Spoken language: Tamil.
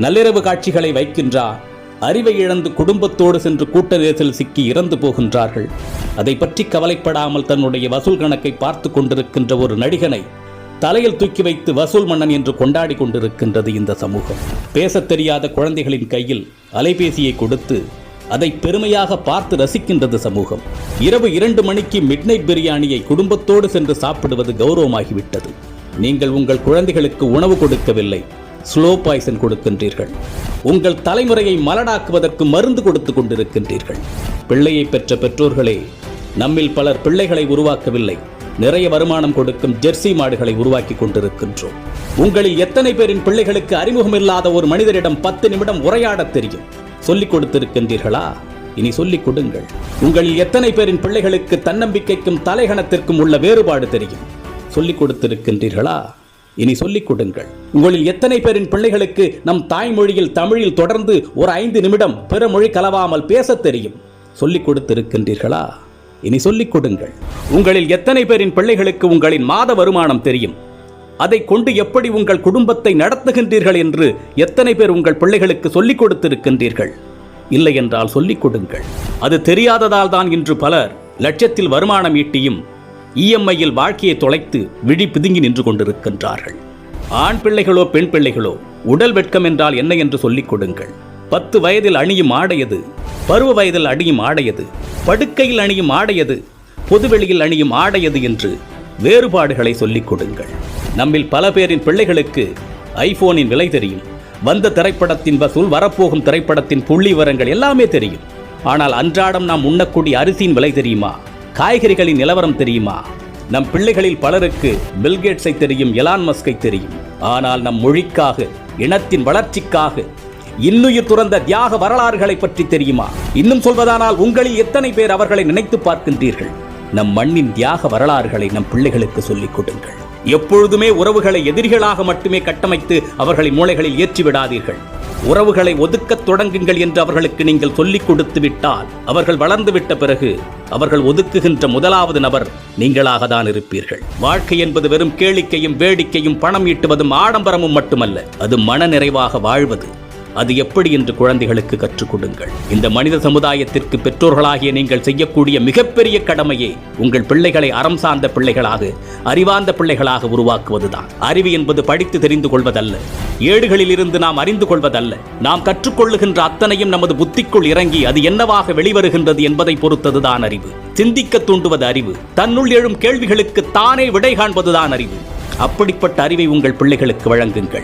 நள்ளிரவு காட்சிகளை வைக்கின்றார். அறிவை இழந்து குடும்பத்தோடு சென்று கூட்ட நெரிசல் சிக்கி இறந்து போகின்றார்கள். அதை பற்றி கவலைப்படாமல் தன்னுடைய வசூல் கணக்கை பார்த்து கொண்டிருக்கின்ற ஒரு நடிகனை தலையில் தூக்கி வைத்து வசூல் மன்னன் என்று கொண்டாடி கொண்டிருக்கின்றது இந்த சமூகம். பேசத் தெரியாத குழந்தைகளின் கையில் அலைபேசியை கொடுத்து அதை பெருமையாக பார்த்து ரசிக்கின்றது சமூகம். இரவு 2 மணிக்கு மிட்நைட் பிரியாணியை குடும்பத்தோடு சென்று சாப்பிடுவது கௌரவமாகிவிட்டது. நீங்கள் உங்கள் குழந்தைகளுக்கு உணவு கொடுக்கவில்லை, ஸ்லோ பாய்சன் கொடுக்கின்றீர்கள். உங்கள் தலைமுறையை மலடாக்குவதற்கு மருந்து கொடுத்து கொண்டிருக்கின்றீர்கள். பிள்ளையை பெற்ற பெற்றோர்களே, நம்மில் பலர் பிள்ளைகளை உருவாக்கவில்லை, நிறைய வருமானம் கொடுக்கும் ஜெர்சி மாடுகளை உருவாக்கி கொண்டிருக்கின்றோம். உங்களில் எத்தனை பேரின் பிள்ளைகளுக்கு அறிமுகமில்லாத ஒரு மனிதரிடம் 10 நிமிடம் உரையாட தெரியும்? சொல்லிக் கொடுத்திருக்கின்றீர்களா? இனி சொல்லிக் கொடுங்கள். உங்களில் எத்தனை பேரின் பிள்ளைகளுக்கு தன்னம்பிக்கைக்கும் தலைகணத்திற்கும் உள்ள வேறுபாடு தெரியும்? சொல்லிக் கொடுத்திருக்கின்றீர்களா? இனி சொல்லிக் கொடுங்கள். உங்களில் எத்தனை பேரின் பிள்ளைகளுக்கு நம் தாய்மொழியில் தமிழில் தொடர்ந்து ஒரு 5 நிமிடம் பிற மொழி கலவாமல் பேசத் தெரியும்? சொல்லிக் கொடுத்திருக்கின்றீர்களா? இனி சொல்லிக் கொடுங்கள். உங்களில் எத்தனை பேரின் பிள்ளைகளுக்கு உங்களின் மாத வருமானம் தெரியும்? அதை கொண்டு எப்படி உங்கள் குடும்பத்தை நடத்துகின்றீர்கள் என்று எத்தனை பேர் உங்கள் பிள்ளைகளுக்கு சொல்லிக் கொடுத்திருக்கின்றீர்கள்? இல்லை என்றால் சொல்லிக் கொடுங்கள். அது தெரியாததால் தான் இன்று பலர் லட்சத்தில் வருமானம் ஈட்டியும் இஎம்ஐயில் வாழ்க்கையை தொலைத்து விழி பிதுங்கி நின்று கொண்டிருக்கின்றார்கள். ஆண் பிள்ளைகளோ பெண் பிள்ளைகளோ, உடல் வெட்கம் என்றால் என்ன என்று சொல்லிக் கொடுங்கள். 10 வயதில் அணியும் ஆடையது, பருவ வயதில் அணியும் ஆடையது, படுக்கையில் அணியும் ஆடையது, பொதுவெளியில் அணியும் ஆடையது என்று வேறுபாடுகளை சொல்லிக் கொடுங்கள். நம்மில் பல பேரின் பிள்ளைகளுக்கு ஐபோனின் விலை தெரியும், வந்த திரைப்படத்தின் வசூல், வரப்போகும் திரைப்படத்தின் புள்ளி விவரங்கள் எல்லாமே தெரியும். ஆனால் அன்றாடம் நாம் உண்ணக்கூடிய அரிசியின் விலை தெரியுமா? காய்கறிகளின் நிலவரம் தெரியுமா? நம் பிள்ளைகளில் பலருக்கு பில்கேட்ஸை தெரியும், எலான் மஸ்கை தெரியும். ஆனால் நம் மொழிக்காக, இனத்தின் வளர்ச்சிக்காக இன்னுயிர் துறந்த தியாக வரலாறுகளை பற்றி தெரியுமா? இன்னும் சொல்வதானால் உங்களில் எத்தனை பேர் அவர்களை நினைத்து பார்க்கின்றீர்கள்? நம் மண்ணின் தியாக வரலாறுகளை நம் பிள்ளைகளுக்கு சொல்லிக் கொடுங்கள். எப்பொழுதுமே உறவுகளை எதிரிகளாக மட்டுமே கட்டமைத்து அவர்களின் மூளைகளில் ஏற்றி விடாதீர்கள். உறவுகளை ஒதுக்கத் தொடங்குங்கள் என்று அவர்களுக்கு நீங்கள் சொல்லிக் கொடுத்து விட்டால், அவர்கள் வளர்ந்து விட்ட பிறகு அவர்கள் ஒதுக்குகின்ற முதலாவது நபர் நீங்களாக தான் இருப்பீர்கள். வாழ்க்கை என்பது வெறும் கேளிக்கையும் வேடிக்கையும் பணம் ஈட்டுவதும் ஆடம்பரமும் மட்டுமல்ல, அது மன நிறைவாக வாழ்வது. அது எப்படி என்று குழந்தைகளுக்கு கற்றுக் கொடுங்கள். இந்த மனித சமுதாயத்திற்கு பெற்றோர்களாகிய நீங்கள் செய்யக்கூடிய மிகப்பெரிய கடமையே உங்கள் பிள்ளைகளை அறம் சார்ந்த பிள்ளைகளாக, அறிவார்ந்த பிள்ளைகளாக உருவாக்குவதுதான். அறிவு என்பது படித்து தெரிந்து கொள்வதல்ல, ஏடுகளில் இருந்து நாம் அறிந்து கொள்வதல்ல. நாம் கற்றுக்கொள்ளுகின்ற அத்தனையும் நமது புத்திக்குள் இறங்கி அது என்னவாக வெளிவருகின்றது என்பதை பொறுத்ததுதான் அறிவு. சிந்திக்க தூண்டுவது அறிவு. தன்னுள் எழும் கேள்விகளுக்கு தானே விடை காண்பதுதான் அறிவு. அப்படிப்பட்ட அறிவை உங்கள் பிள்ளைகளுக்கு வழங்குங்கள்.